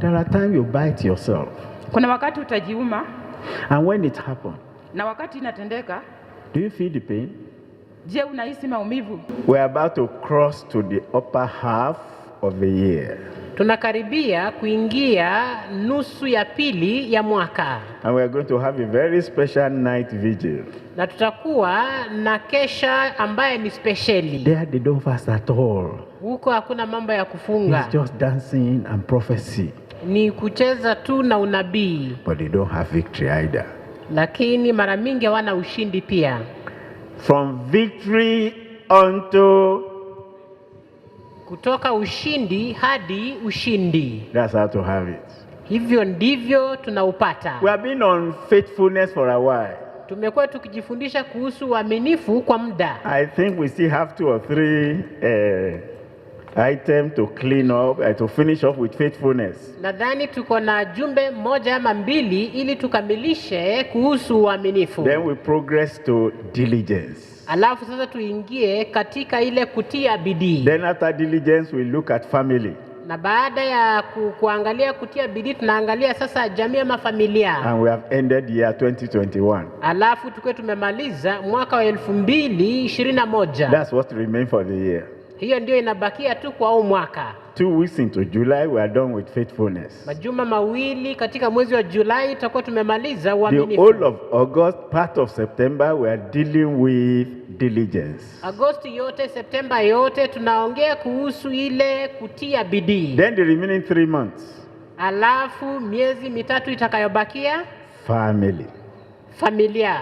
There are times you bite yourself. Kuna wakati utajiuma. And when it happens, na wakati inatendeka, do you feel the pain? Je, unahisi maumivu? We are about to cross to the upper half of the year. Tunakaribia kuingia nusu ya pili ya mwaka. And we are going to have a very special night vigil. Na tutakuwa na kesha ambaye ni speciali. There they don't fast at all. Huko hakuna mambo ya kufunga. It's just dancing and prophecy. Ni kucheza tu na unabii. But they don't have victory either. Lakini mara mingi hawana ushindi pia. From victory unto kutoka ushindi hadi ushindi. That's how to have it. Hivyo ndivyo tunaupata. We have been on faithfulness for a while. Tumekuwa tukijifundisha kuhusu uaminifu kwa muda. I think we still have 2 or 3 items to clean up, to finish off with faithfulness. Nadhani tuko na jumbe moja ama mbili ili tukamilishe kuhusu uaminifu. Then we progress to diligence. Alafu sasa tuingie katika ile kutia bidii. Then after diligence we look at family. Na baada ya kuangalia kutia bidii tunaangalia sasa jamii ama familia. And we have ended year 2021. Alafu tukue tumemaliza mwaka wa 2021. That's what remains for the year. Hiyo ndio inabakia tu kwa huu mwaka. 2 weeks into July we are done with faithfulness. Majuma mawili katika mwezi wa Julai tutakuwa tumemaliza uaminifu. The whole of August, part of September we are dealing with diligence. Agosti yote, Septemba yote tunaongea kuhusu ile kutia bidii. Then the remaining 3 months. Alafu miezi mitatu itakayobakia family. Familia.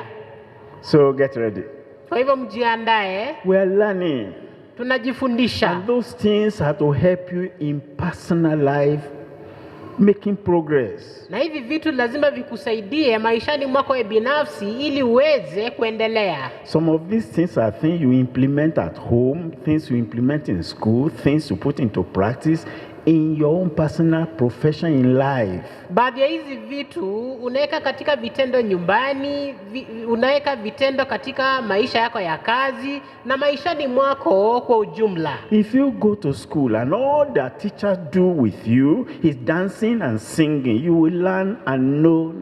So get ready. Kwa hivyo mjiandae. We are learning. Tunajifundisha. And those things have to help you in personal life, making progress. Na hivi vitu lazima vikusaidie maishani mwako binafsi ili uweze kuendelea. Some of these things are things you implement at home, things you implement in school, things you put into practice in your own personal profession in life. Baadhi ya hizi vitu unaweka katika vitendo nyumbani, unaweka vitendo katika maisha yako ya kazi na maishani mwako kwa ujumla. If you go to school and all that teachers do with you is dancing and singing, you will learn and know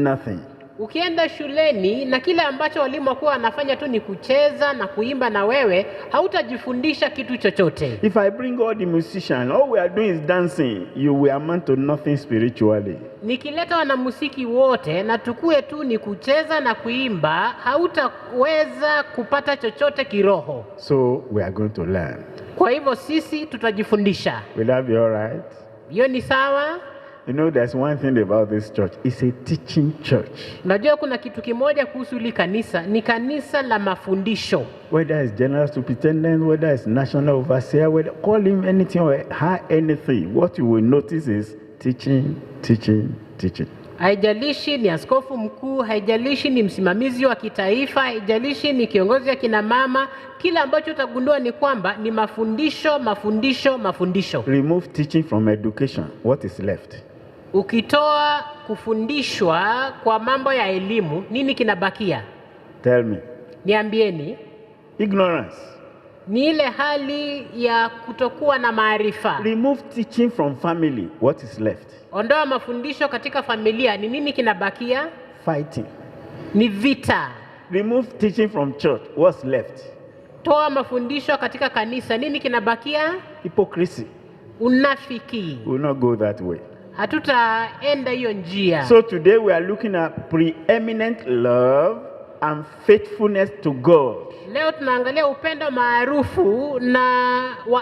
nothing. Ukienda shuleni na kile ambacho walimu wako wanafanya tu ni kucheza na kuimba na wewe, hautajifundisha kitu chochote. If I bring all the musicians, all we are doing is dancing, you will amount to nothing spiritually. Nikileta wanamuziki wote na tukue tu ni kucheza na kuimba, hautaweza kupata chochote kiroho. So we are going to learn. Kwa hivyo sisi tutajifundisha. Will that be all right? Hiyo ni sawa? You know, there's one thing about this church. It's a teaching church. Najua kuna kitu kimoja kuhusu hili kanisa, ni kanisa la mafundisho. Whether it's general superintendent, whether it's national overseer, whether, call him anything or anything, what you will notice is teaching, teaching, teaching. Haijalishi ni askofu mkuu, haijalishi ni msimamizi wa kitaifa, haijalishi ni kiongozi wa kina mama, kila ambacho utagundua ni kwamba ni mafundisho, mafundisho, mafundisho. Remove teaching from education. What is left? Ukitoa kufundishwa kwa mambo ya elimu, nini kinabakia? Tell me. Niambieni. Ignorance. Ni ile hali ya kutokuwa na maarifa. Remove teaching from family. What is left? Ondoa mafundisho katika familia, ni nini kinabakia? Fighting. Ni vita. Remove teaching from church. What's left? Toa mafundisho katika kanisa, nini kinabakia? Hypocrisy. Unafiki. We will not go that way. Hatutaenda hiyo njia. So today we are looking at preeminent love and faithfulness to God. Leo tunaangalia upendo maarufu na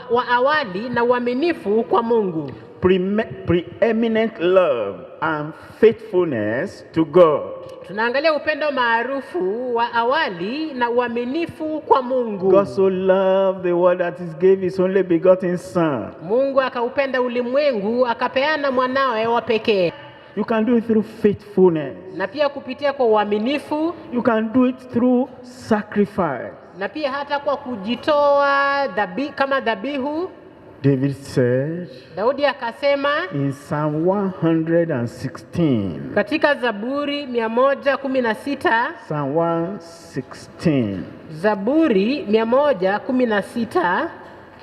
wa awali na uaminifu kwa Mungu. Preeminent love and faithfulness to God. Tunaangalia upendo maarufu wa awali na uaminifu kwa Mungu. God so loved the world that he gave his only begotten son. Mungu akaupenda ulimwengu akapeana mwanawe wa pekee. You can do it through faithfulness. Na pia kupitia kwa uaminifu. You can do it through sacrifice. Na pia hata kwa kujitoa kama dhabihu. David said, Daudi akasema in Psalm 116, katika Zaburi 116, Psalm 116, Zaburi 116,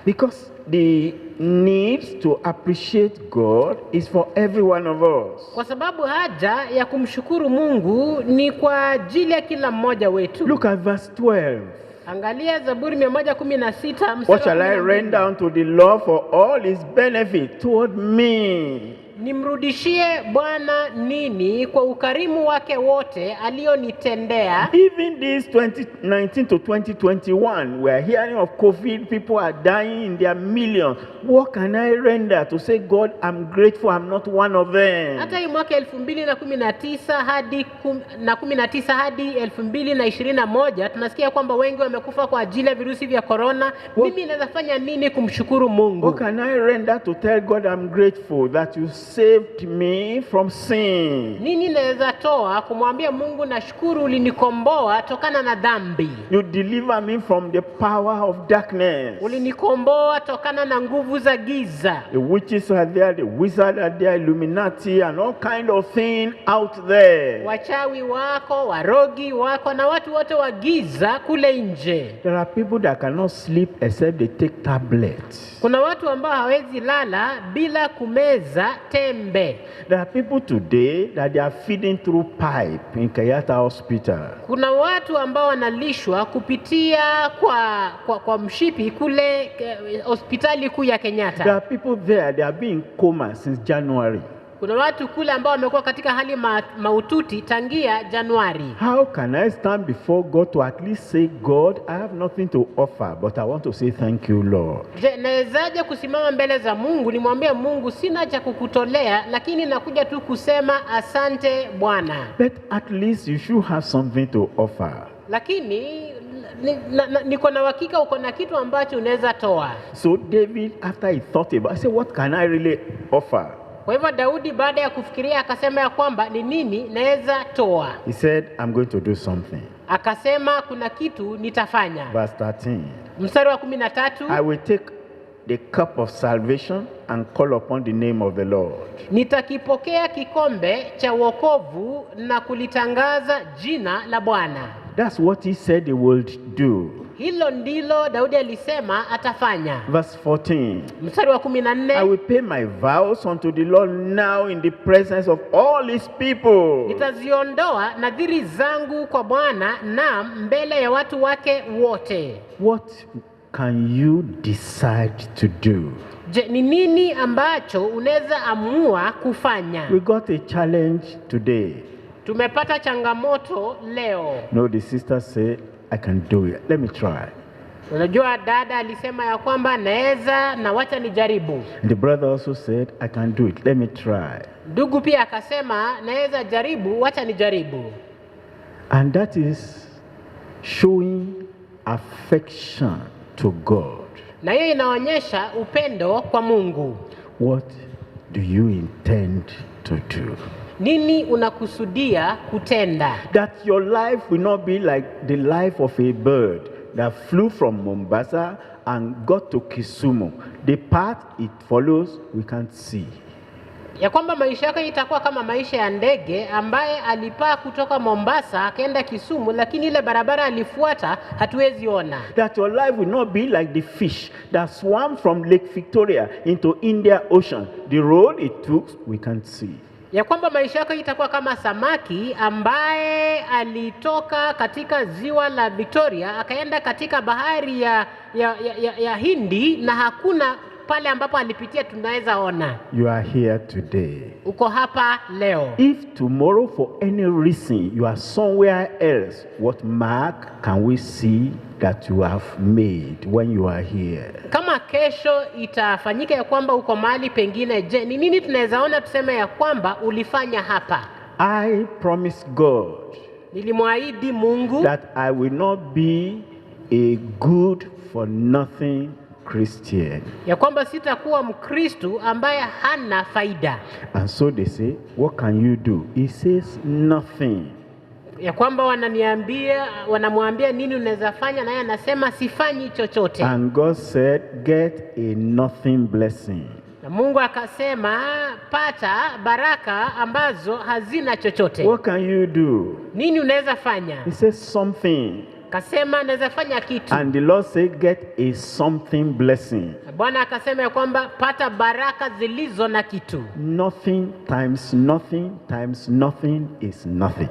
because the need to appreciate God is for every one of us. Kwa sababu haja ya kumshukuru Mungu ni kwa ajili ya kila mmoja wetu. Look at verse 12. Angalia Zaburi 116 What shall I render unto the Lord for all his benefit toward me? Nimrudishie Bwana nini kwa ukarimu wake wote alionitendea? Even this 2019 to 2021, we are hearing of COVID, people are dying in their millions. What can I render to say, God, I'm grateful, I'm not one of them? Hata hii mwaka 2019 hadi 2021 tunasikia kwamba wengi wamekufa kwa ajili ya virusi vya corona. Mimi naweza fanya nini kumshukuru Mungu? What can I render to tell God I'm grateful that you saved me from sin? Nini naweza toa kumwambia Mungu nashukuru ulinikomboa tokana na dhambi? You deliver me from the power of darkness. Ulinikomboa tokana na nguvu za giza. The witches are there, the wizards are there, Illuminati and all kind of thing out there. Wachawi wako, warogi wako na watu wote wa giza kule nje. There are people that cannot sleep except they take tablets. Kuna watu ambao hawezi lala bila kumeza tembe. There are people today that they are feeding through pipe in Kenyatta Hospital. Kuna watu ambao wanalishwa kupitia kwa mshipi kule hospitali kuu ya Kenyatta. There are people there, they have been in coma since January. Kuna watu kule ambao wamekuwa katika hali maututi tangia Januari. How can I stand before God to at least say, God, I have nothing to offer, but I want to say thank you, Lord? Je, nawezaje kusimama mbele za Mungu nimwambie Mungu sina cha kukutolea, lakini nakuja tu kusema asante Bwana? But at least you should have something to offer. Lakini niko na hakika uko na kitu ambacho unaweza toa. So David, after he thought about it, I said, what can I really offer? Kwa hivyo Daudi baada ya kufikiria akasema ya kwamba ni nini naweza toa. He said, I'm going to do something. Akasema kuna kitu nitafanya. Verse 13. Mstari wa 13. I will take the cup of salvation and call upon the name of the Lord. Nitakipokea kikombe cha wokovu na kulitangaza jina la Bwana. That's what he said he would do. Hilo ndilo Daudi alisema atafanya. Verse 14. Mstari wa 14. I will pay my vows unto the Lord now in the presence of all his people. Nitaziondoa nadhiri zangu kwa Bwana na mbele ya watu wake wote. What can you decide to do? Je, ni nini ambacho unaweza amua kufanya? We got a challenge today. Tumepata changamoto leo. No, the sister said, I can do it. Let me try. Unajua dada alisema ya kwamba naweza na wacha nijaribu. The brother also said, I can do it. Let me try. Ndugu pia akasema naweza jaribu, wacha nijaribu. And that is showing affection to God. Na hiyo inaonyesha upendo kwa Mungu. What do you intend to do? Nini unakusudia kutenda? That your life will not be like the life of a bird that flew from Mombasa and got to Kisumu. The path it follows, we can't see. Ya kwamba maisha yako itakuwa kama maisha ya ndege ambaye alipaa kutoka Mombasa akaenda Kisumu, lakini ile barabara alifuata hatuwezi ona. That your life will not be like the fish that swam from Lake Victoria into Indian Ocean. The road it took, we can't see. Ya kwamba maisha yako itakuwa kama samaki ambaye alitoka katika ziwa la Victoria akaenda katika bahari ya Hindi na hakuna pale ambapo alipitia tunaweza ona. You are here today. Uko hapa leo. If tomorrow for any reason you are somewhere else, what mark can we see that you have made when you are here? Kama kesho itafanyika ya kwamba uko mahali pengine, je, ni nini tunaweza ona tuseme ya kwamba ulifanya hapa? I promise God Nilimwahidi Mungu that I will not be a good for nothing Christian. ya kwamba sitakuwa Mkristo ambaye hana faida. And so they say, what can you do? He says nothing. Ya kwamba wanamwambia nini unaweza fanya, na yeye anasema sifanyi chochote. And God said, get a nothing blessing. Na Mungu akasema pata baraka ambazo hazina chochote. What can you do? Nini unaweza fanya? He says something. Akasema naweza fanya kitu. And the Lord said, get a something blessing. Bwana akasema ya kwamba pata baraka zilizo na kitu. Nothing times nothing times nothing is nothing.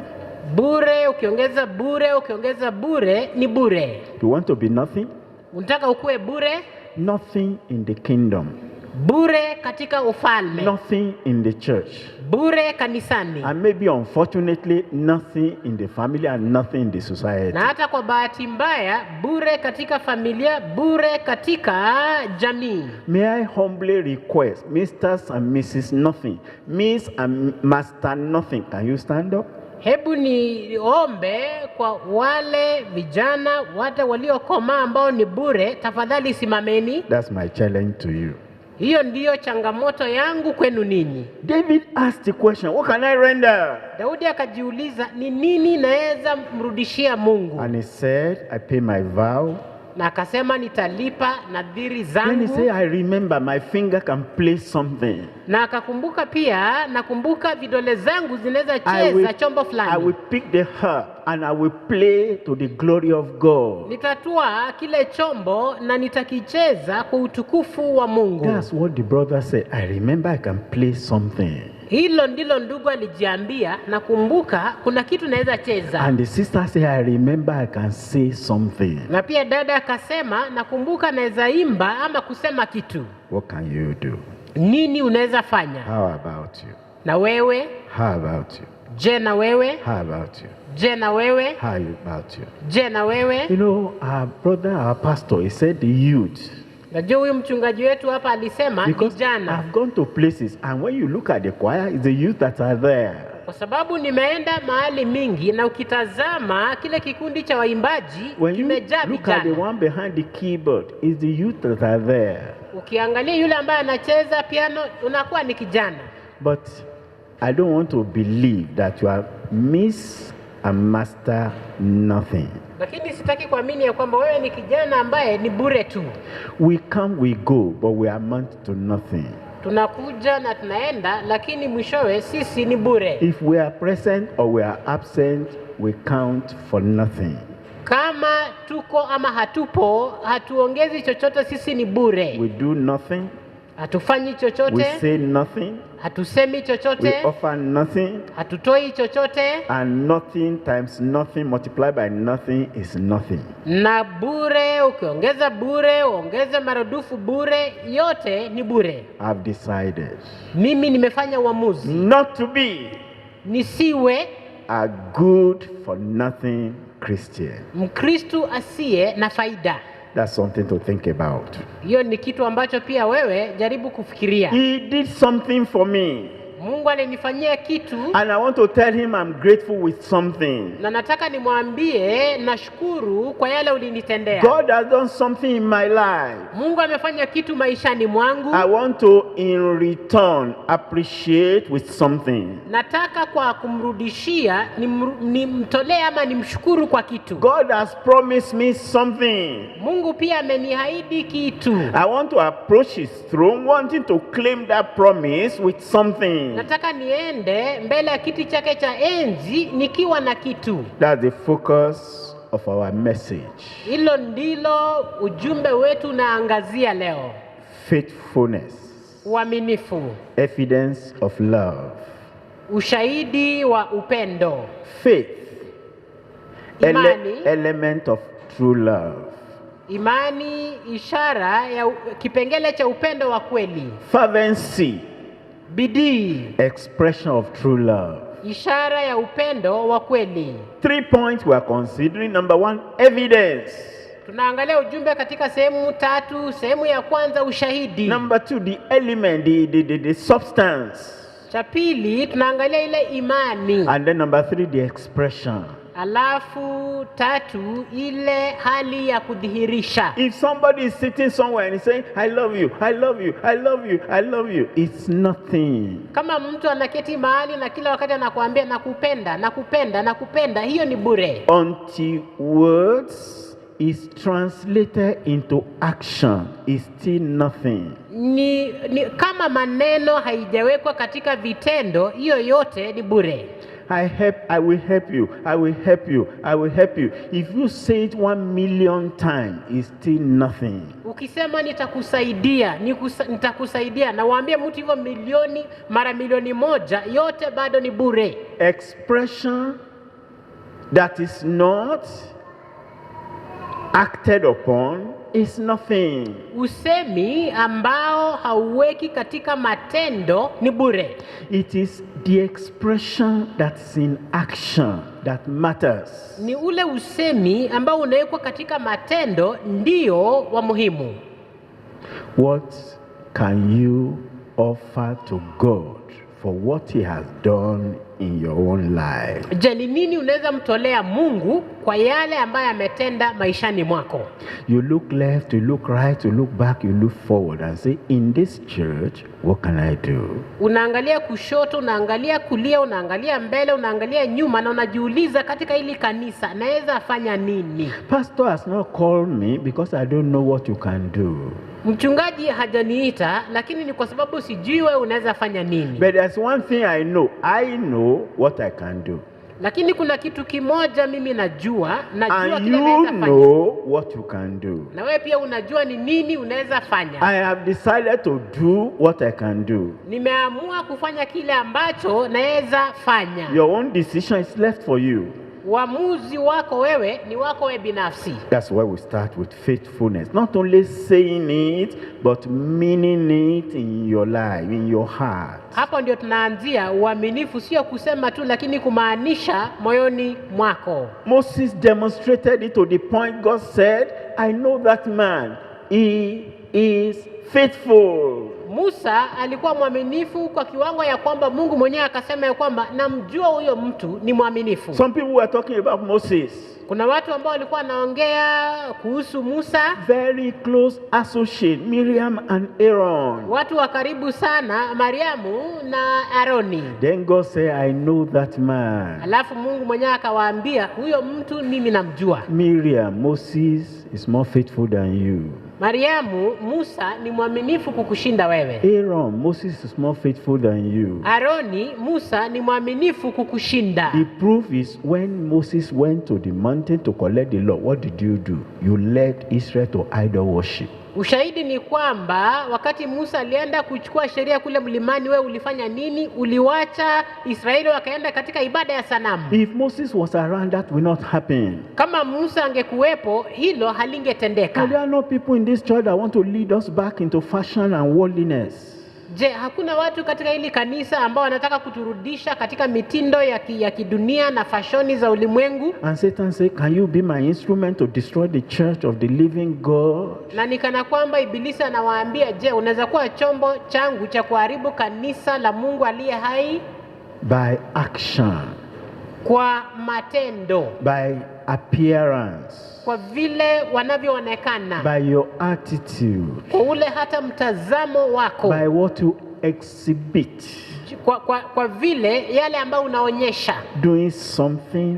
Bure ukiongeza bure ukiongeza bure ni bure. You want to be nothing? Unataka ukue bure? Nothing in the kingdom. Bure katika ufalme. Nothing in the church. Bure kanisani. And maybe unfortunately nothing in the family and nothing in the society. Na hata kwa bahati mbaya bure katika familia, bure katika jamii. May I humbly request, Mrs. and Mrs. Nothing, Miss and Master Nothing, can you stand up? Hebu niombe kwa wale vijana wate waliokomaa ambao ni bure, tafadhali simameni. That's my challenge to you. Hiyo ndiyo changamoto yangu kwenu ninyi. David asked the question, what can I render? Daudi akajiuliza ni nini naweza mrudishia Mungu? And he said, I pay my vow. Na akasema nitalipa nadhiri zangu. Then he said, I remember my finger can play something. Na akakumbuka pia, nakumbuka vidole zangu zinaweza cheza chombo fulani. I will pick the harp and I will play to the glory of God. Nitatua kile chombo na nitakicheza kwa utukufu wa Mungu. That's what the brother said. I remember I can play something. Hilo ndilo ndugu alijiambia, nakumbuka kuna kitu naweza cheza. And the sister said, I remember I can say something. Na pia dada akasema, nakumbuka naweza imba ama kusema kitu. What can you do? Nini unaweza fanya? How about you? Na wewe? How about you? Je, na wewe? How about you? Je, na wewe? How about you? Je, na wewe? You know, our brother, our pastor, he said the youth. Najua huyu mchungaji wetu hapa alisema vijana. I've gone to places and when you look at the choir, it's the youth that are there. Kwa sababu nimeenda mahali mingi na ukitazama kile kikundi cha waimbaji kimejaa vijana. Look at the one behind the keyboard, it's the youth that are there. Ukiangalia yule ambaye anacheza piano unakuwa ni kijana. But I don't want to believe that you are Miss and Master Nothing. Lakini sitaki kuamini ya kwamba wewe ni kijana ambaye ni bure tu. We come, we go, but we amount to nothing. Tunakuja na tunaenda, lakini mwishowe sisi ni bure. If we are present or we are absent, we count for nothing. Kama tuko ama hatupo, hatuongezi chochote, sisi ni bure. We do nothing. Hatufanyi chochote. We say nothing. Hatusemi chochote. We offer nothing. Hatutoi chochote. And nothing times nothing multiplied by nothing is nothing. Na bure ukiongeza bure, uongeze maradufu bure, yote ni bure. I've decided. Mimi nimefanya uamuzi. Not to be. Nisiwe A good for nothing Christian. Mkristo asiye na faida. That's something to think about. Hiyo ni kitu ambacho pia wewe jaribu kufikiria. He did something for me. Mungu alinifanyia kitu. And I want to tell him I'm grateful with something. Na nataka nimwambie nashukuru kwa yale ulinitendea. God has done something in my life. Mungu amefanya kitu maishani mwangu. I want to in return appreciate with something. Nataka kwa kumrudishia nimtolee ama nimshukuru kwa kitu. God has promised me something. Mungu pia ameniahidi kitu. I want to approach his throne wanting to claim that promise with something. Nataka niende mbele ya kiti chake cha enzi nikiwa na kitu. That's the focus of our message. Hilo ndilo ujumbe wetu naangazia leo. Faithfulness. Uaminifu. Evidence of love. Ushahidi wa upendo. Faith. Imani. Element of true love. Imani ishara ya kipengele cha upendo wa kweli. Fervency. Bidii. Expression of true love. Ishara ya upendo wa kweli. 3 points we are considering. Number 1, evidence. Tunaangalia ujumbe katika sehemu 3. Sehemu ya kwanza ushahidi. Number 2, the element, the substance. Cha pili tunaangalia ile imani. And then number 3, the expression. Alafu 3 ile hali ya kudhihirisha. If somebody is sitting somewhere and is saying, I love you, I love you, I love you, I love you, it's nothing. Kama mtu anaketi mahali na kila wakati anakuambia nakupenda, nakupenda, nakupenda, hiyo ni bure. Until words is translated into action, is still nothing. Ni kama maneno haijawekwa katika vitendo, hiyo yote ni bure. I will help you, I will help you, I will help you. If you say it 1 million times, it's still nothing. Ukisema nitakusaidia, nitakusaidia na waambie mtu hivyo mara milioni moja, yote bado ni bure. Expression that is not acted upon is nothing. Usemi ambao hauweki katika matendo ni bure. It is the expression that's in action that matters. Ni ule usemi ambao unawekwa katika matendo ndio wa muhimu. What can you offer to God for what he has done in your own life? Je, ni nini unaweza mtolea Mungu kwa yale ambayo ametenda maishani mwako? You look left, you look right, you look back, you look forward and say, in this church, what can I do? Unaangalia kushoto, unaangalia kulia, unaangalia mbele, unaangalia nyuma na unajiuliza katika hili kanisa naweza fanya nini? Pastor has not called me because I don't know what you can do. Mchungaji hajaniita, lakini ni kwa sababu sijui wewe unaweza fanya nini. But there's one thing I know what I can do. Lakini kuna kitu kimoja mimi najua and kile naweza fanya. You know what you can do. Na wewe pia unajua ni nini unaweza fanya. I have decided to do what I can do. Nimeamua kufanya kile ambacho naweza fanya. Your own decision is left for you. Uamuzi wako wewe ni wako wewe binafsi. That's why we start with faithfulness. Not only saying it, but meaning it in your life, in your heart. Hapo ndio tunaanzia uaminifu, sio kusema tu lakini kumaanisha moyoni mwako. Moses demonstrated it to the point God said, I know that man. He is faithful. Musa alikuwa mwaminifu kwa kiwango ya kwamba Mungu mwenyewe akasema ya kwamba namjua huyo mtu ni mwaminifu. Some people were talking about Moses. Kuna watu ambao walikuwa wanaongea kuhusu Musa. Very close associate, Miriam and Aaron. Watu wa karibu sana, Mariamu na Aroni. Then God said, I know that man. Alafu Mungu mwenyewe akawaambia huyo mtu mimi namjua. Miriam, Moses is more faithful than you. Mariamu, Musa ni mwaminifu kukushinda wewe. Aaron, Moses is more faithful than you. Aroni, Musa ni mwaminifu kukushinda. The proof is when Moses went to the mountain to collect the law, what did you do? You led Israel to idol worship. Ushahidi ni kwamba wakati Musa alienda kuchukua sheria kule mlimani, wewe ulifanya nini? Uliwacha Israeli wakaenda katika ibada ya sanamu. If Moses was around, that will not happen. Kama Musa angekuwepo, hilo halingetendeka. There are no people in this church that want to lead us back into fashion and worldliness. Je, hakuna watu katika hili kanisa ambao wanataka kuturudisha katika mitindo ya kidunia na fashoni za ulimwengu? And Satan say, can you be my instrument to destroy the church of the living God? Na nikana kwamba Ibilisi anawaambia, je, unaweza kuwa chombo changu cha kuharibu kanisa la Mungu aliye hai? By action. Kwa matendo. By appearance. Kwa vile wanavyoonekana. By your attitude. Kwa ule hata mtazamo wako. By what you exhibit. Kwa vile yale ambayo unaonyesha. Doing something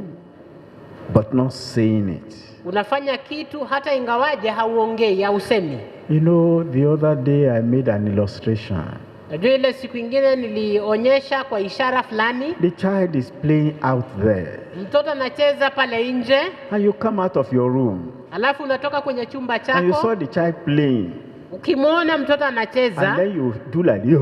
but not saying it. Unafanya kitu hata ingawaje hauongei au usemi. You know, the other day I made an illustration. Najua ile siku ingine nilionyesha kwa ishara fulani. The child is playing out there. Mtoto anacheza pale nje. And you come out of your room. Alafu unatoka kwenye chumba chako. And you saw the child playing. Ukimwona mtoto anacheza. And then you do like this.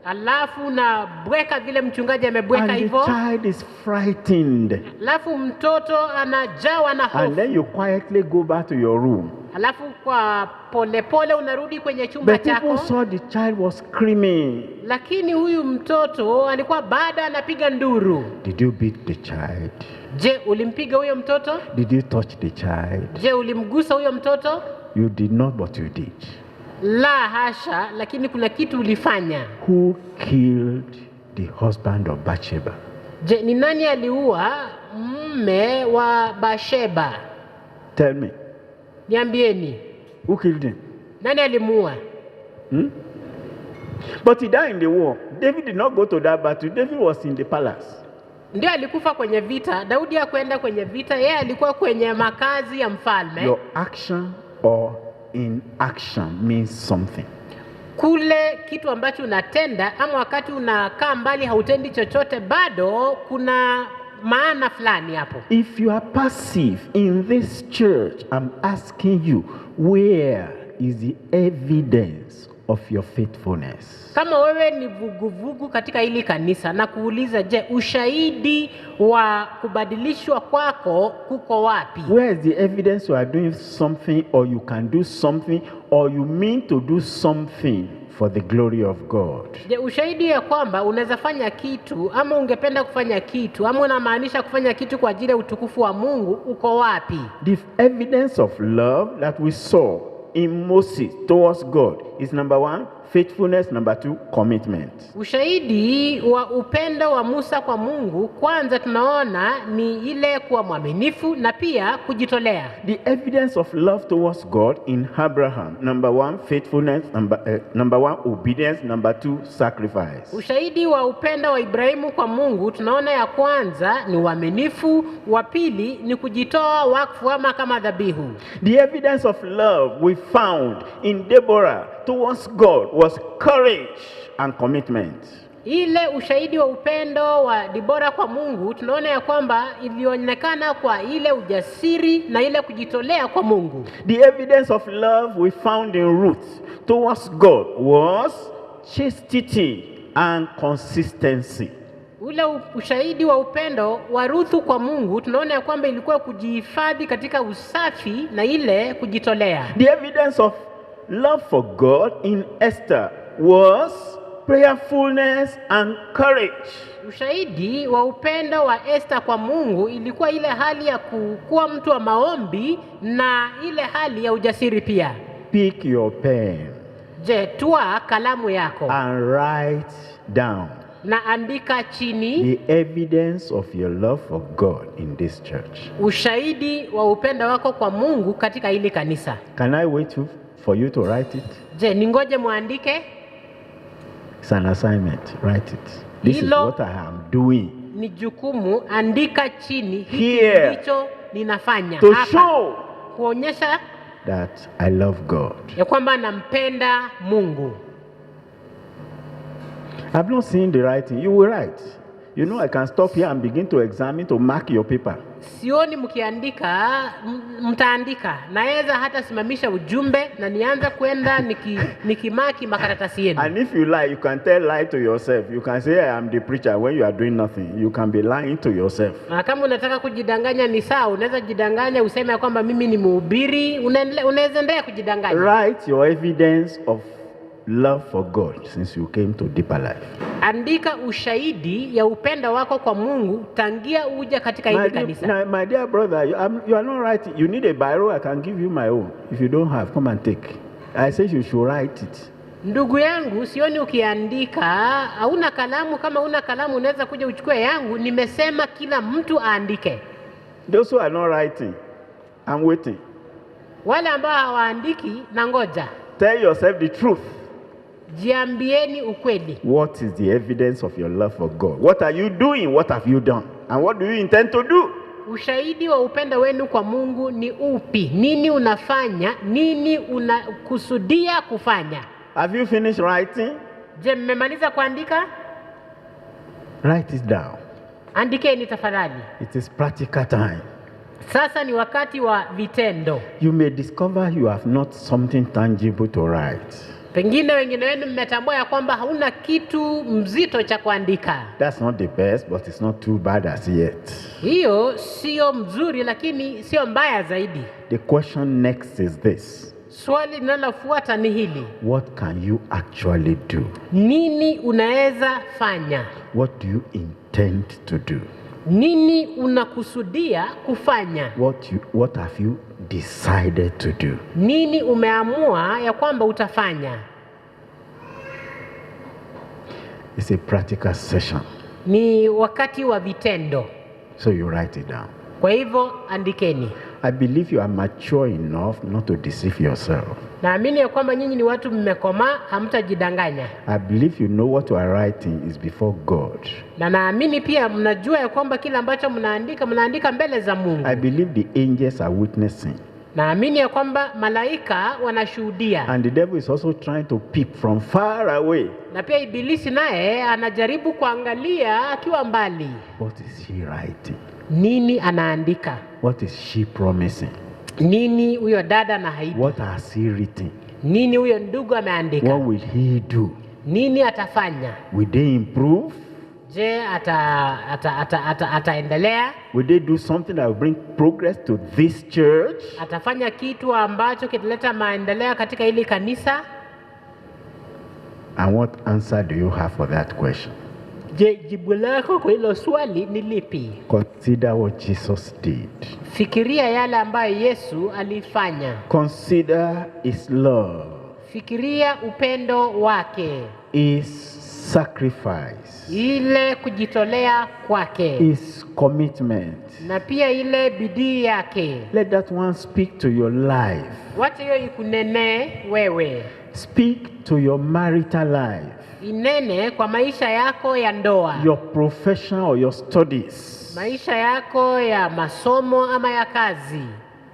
Alafu na bweka vile mchungaji amebweka hivyo. And the child is frightened. Alafu mtoto anajawa na hofu. And then you quietly go back to your room. Alafu kwa polepole unarudi kwenye chumba chako. But people saw the child was screaming. Lakini huyu mtoto alikuwa bado anapiga nduru. Did you beat the child? Je, ulimpiga huyo mtoto? Did you touch the child? Je, ulimgusa huyo mtoto? You did not, but you did. La hasha, lakini kuna kitu ulifanya. Who killed the husband of Bathsheba? Je, ni nani aliua mume wa Bathsheba? Tell me. Niambieni. Who killed him? Nani alimuua? But he died in the war. David did not go to that battle. David was in the palace. Ndio alikufa kwenye vita. Daudi hakwenda kwenye vita. Yeye alikuwa kwenye makazi ya mfalme. Your action or inaction means something. kule kitu ambacho unatenda, ama wakati unakaa mbali hautendi chochote, bado kuna maana fulani hapo. If you are passive in this church, I'm asking you, where is the evidence of your faithfulness? Kama wewe ni vuguvugu katika hili kanisa, na kuuliza, je, ushahidi wa kubadilishwa kwako kuko wapi? Where is the evidence you are doing something, or you can do something, or you mean to do something for the glory of God? Je, ushahidi ya kwamba unaweza fanya kitu, ama ungependa kufanya kitu, ama unamaanisha kufanya kitu kwa ajili ya utukufu wa Mungu, uko wapi? The evidence of love that we saw in Moses towards God is number 1, faithfulness, number 2, commitment. Ushahidi wa upendo wa Musa kwa Mungu, kwanza tunaona ni ile kuwa mwaminifu na pia kujitolea. The evidence of love towards God in Abraham, number 1, faithfulness, number 1, obedience, number 2, sacrifice. Ushahidi wa upendo wa Ibrahimu kwa Mungu, tunaona ya kwanza ni uaminifu, wa pili ni kujitoa wakfu ama kama dhabihu. The evidence of love we found in Deborah towards God was courage and commitment. Ile ushahidi wa upendo wa Debora kwa Mungu, tunaona ya kwamba ilionekana kwa ile ujasiri na ile kujitolea kwa Mungu. The evidence of love we found in Ruth towards God was chastity and consistency. Ule ushahidi wa upendo wa Ruthu kwa Mungu, tunaona ya kwamba ilikuwa kujihifadhi katika usafi na ile kujitolea. The evidence of love for God in Esther was prayerfulness and courage. Ushahidi wa upendo wa Esther kwa Mungu ilikuwa ile hali ya kuwa mtu wa maombi na ile hali ya ujasiri pia. Pick your pen. Je, tua kalamu yako and write down na andika chini the evidence of your love for God in this church. Ushahidi wa upendo wako kwa Mungu katika hili kanisa. Can I wait for you to write it? Je, ningoje muandike? It's an assignment. Write it. This is what I am doing. Ni jukumu, andika chini. Here, ndicho ninafanya to hapa, show kuonyesha that I love God. ya kwamba nampenda Mungu. I've not seen the writing. You will write. You know, I can stop here and begin to examine, to mark your paper. Sioni mkiandika, mtaandika. Naweza hata simamisha ujumbe na nianza kwenda nikimaki makaratasi yenu. And if you lie, you can tell lie to yourself. You can say I am the preacher when you are doing nothing. You can be lying to yourself. Na kama unataka kujidanganya ni sawa, unaweza jidanganya useme kwamba mimi ni mhubiri, unaweza endelea kujidanganya. Write your evidence of love for God since you came to deeper life. Andika ushahidi ya upendo wako kwa Mungu tangia uja katika hili kanisa. My dear brother, you are not writing. You need a biro. I can give you my own. If you don't have, come and take. I say you should write it. Ndugu yangu, sioni ukiandika. Hauna kalamu? Kama una kalamu unaweza kuja uchukue yangu. Nimesema kila mtu aandike. Those who are not writing, I'm waiting. Wale ambao hawaandiki, na ngoja. Tell yourself the truth. Jiambieni ukweli. What is the evidence of your love for God? What are you doing? What have you done? And what do you intend to do? Ushahidi wa upendo wenu kwa Mungu ni upi? Nini unafanya? Nini unakusudia kufanya? Have you finished writing? Je, mmemaliza kuandika? Write it down. Andikeni tafadhali. It is practical time. Sasa ni wakati wa vitendo. You may discover you have not something tangible to write. Pengine wengine wenu mmetambua ya kwamba hauna kitu mzito cha kuandika. That's not the best, but it's not too bad as yet. Hiyo sio mzuri, lakini sio mbaya zaidi. The question next is this. Swali linalofuata ni hili. What can you actually do? Nini unaweza fanya? What do you intend to do? Nini unakusudia kufanya? What have you decided to do? Nini umeamua ya kwamba utafanya? It's a practical session. Ni wakati wa vitendo. So you write it down. Kwa hivyo andikeni. I believe you are mature enough not to deceive yourself. Naamini ya kwamba nyinyi ni watu mmekomaa, hamtajidanganya. I believe you know what you are writing is before God. Na naamini pia mnajua ya kwamba kila ambacho mnaandika mbele za Mungu. I believe the angels are witnessing. Naamini ya kwamba malaika wanashuhudia. And the devil is also trying to peep from far away. Na pia ibilisi naye anajaribu kuangalia akiwa mbali. What is she writing? Nini anaandika? What is she promising? Nini huyo dada anaahidi? What has he written? Nini huyo ndugu ameandika? What will he do? Nini atafanya? Will they improve? Je, ataendelea? Will they do something that will bring progress to this church? Atafanya kitu ambacho kitaleta maendeleo katika hili kanisa? And what answer do you have for that question? Je, jibu lako kwa hilo swali ni lipi? Consider what Jesus did. Fikiria yale ambayo Yesu alifanya. Consider his love. Fikiria upendo wake. His sacrifice. Ile kujitolea kwake. His commitment. Na pia ile bidii yake. Let that one speak to your life. Wacha hiyo ikunene wewe. Speak to your marital life. Inene kwa maisha yako ya ndoa. Your profession or your studies. Maisha yako ya masomo ama ya kazi.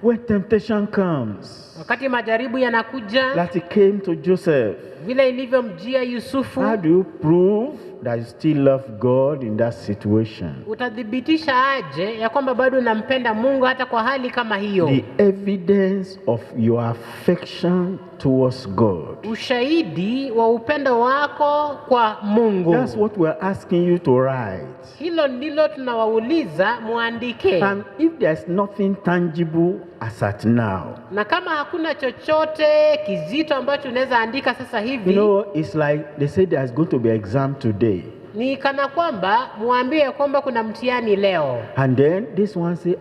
When temptation comes, wakati majaribu yanakuja, like it came to Joseph, vile ilivyomjia Yusufu, how do you prove that you still love God in that situation? Utadhibitisha aje ya kwamba bado unampenda Mungu hata kwa hali kama hiyo? The evidence of your affection towards God. Ushahidi wa upendo wako kwa Mungu. That's what we're asking you to write. Hilo ndilo tunawauliza muandike. And if there's nothing tangible as at now, na kama hakuna chochote kizito ambacho unaweza andika sasa hivi, you know, it's like they say there's going to be exam today. Ni kana kwamba muambie kwamba kuna mtihani leo. And then this one say,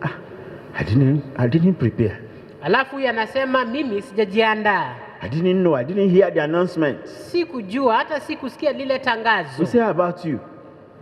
I didn't prepare. Alafu yanasema mimi sijajiandaa. I didn't hear the announcement. Sikujua, hata sikusikia lile tangazo. We say about you.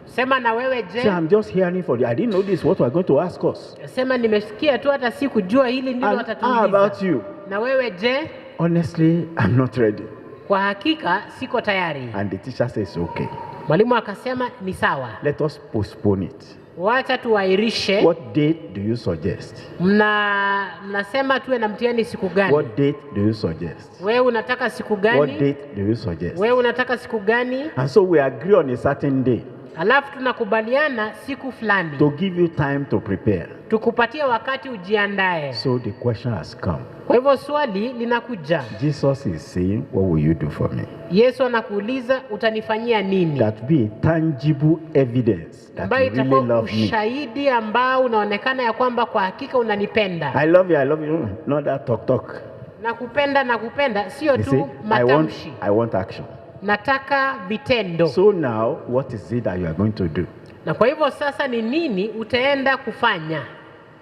Sema na wewe je? Say I'm just hearing for you. I didn't know this what we're going to ask us. Sema nimesikia tu, hata sikujua hili ndilo watatuuliza. How about you? Na wewe je? Honestly, I'm not ready. Kwa hakika siko tayari. And the teacher says okay. Mwalimu akasema ni sawa. Let us postpone it. Wacha tuairishe. What date do you suggest? Mnasema tuwe na mtihani siku gani? What date do you suggest? Wewe unataka siku gani? What date do you suggest? Wewe unataka siku gani? And so we agree on a certain day. Alafu tunakubaliana siku fulani. To give you time to prepare. Tukupatie wakati ujiandae. So the question has come. Kwa hivyo swali linakuja. Jesus is saying, what will you do for me? Yesu anakuuliza utanifanyia nini? That be a tangible evidence that you really love me. Ushahidi ambao unaonekana ya kwamba kwa hakika unanipenda. I love you, not that talk. Nakupenda, sio tu matamshi. I want action. Nataka vitendo. So now, what is it that you are going to do? Na kwa hivyo sasa ni nini utaenda kufanya?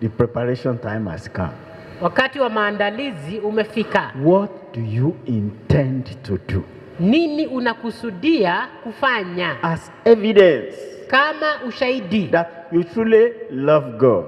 The preparation time has come. Wakati wa maandalizi umefika. What do you intend to do? Nini unakusudia kufanya? As evidence kama ushahidi that you truly love God.